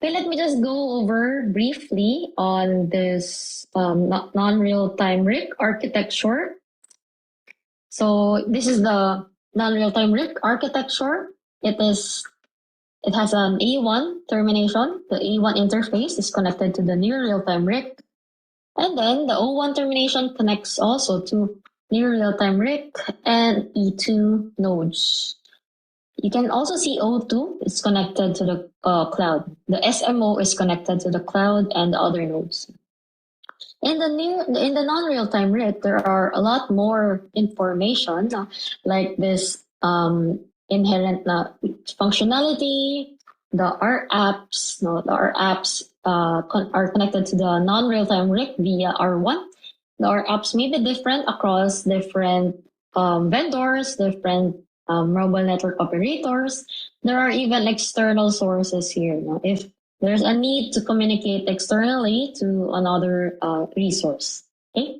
Okay, let me just go over briefly on this non-real-time RIC architecture. So this is the non-real-time RIC architecture. It has an A1 termination. The A1 interface is connected to the near real-time RIC. And then the O1 termination connects also to near real-time RIC and E2 nodes. You can also see O2 is connected to the cloud. The SMO is connected to the cloud and the other nodes. In the non-real-time RIC, there are a lot more information like this inherent functionality. The R apps are connected to the non-real-time RIC via R1. The R apps may be different across different vendors, different mobile network operators. There are even external sources here. If there's a need to communicate externally to another resource. Okay.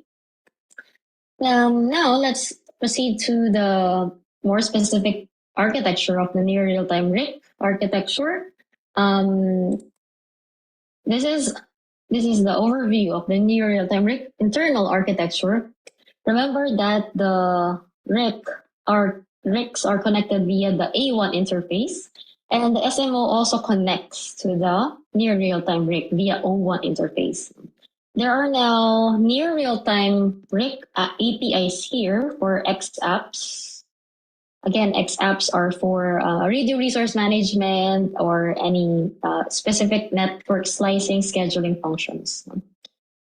Now let's proceed to the more specific architecture of the near real-time RIC architecture. This is the overview of the near real-time RIC internal architecture. Remember that the RICs are connected via the A1 interface, and the SMO also connects to the near real-time RIC via O1 interface. There are now near real-time RIC APIs here for X apps. Again, X apps are for radio resource management or any specific network slicing scheduling functions.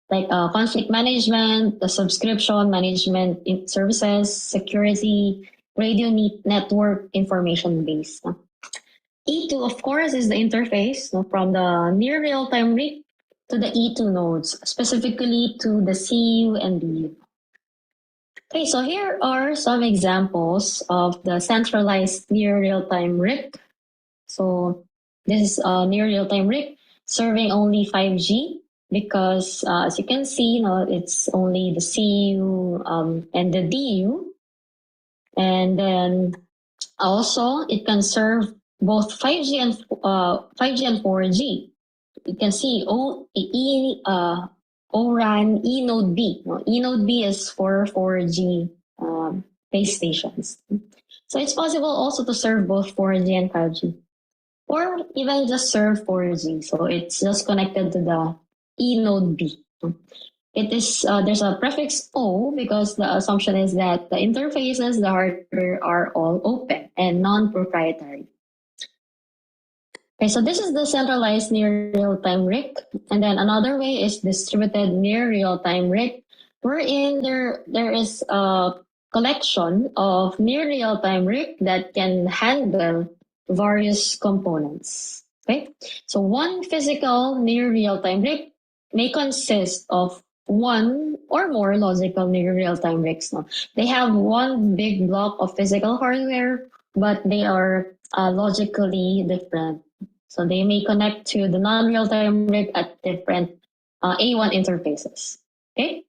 Like conflict management, the subscription management services, security, radio network information base. E2, of course, is the interface from the near real-time RIC to the E2 nodes, specifically to the CU and DU. Okay, so here are some examples of the centralized near real-time RIC. So this is a near real-time RIC serving only 5G because as you can see, it's only the CU and the DU. And then also it can serve both 5G and 4G. You can see ORAN eNode B. eNode B is for 4G base stations. So it's possible also to serve both 4G and 5G. Or even just serve 4G. So it's just connected to the eNode B. It is there's a prefix O because the assumption is that the interfaces, the hardware are all open and non-proprietary. Okay, so this is the centralized near real-time RIC. And then another way is distributed near real-time RIC, wherein there is a collection of near real-time RIC that can handle various components. Okay, so one physical near real-time RIC may consist of one or more logical near real-time RICs. They have one big block of physical hardware, but they are logically different. So they may connect to the non-real-time RIC at different A1 interfaces. Okay.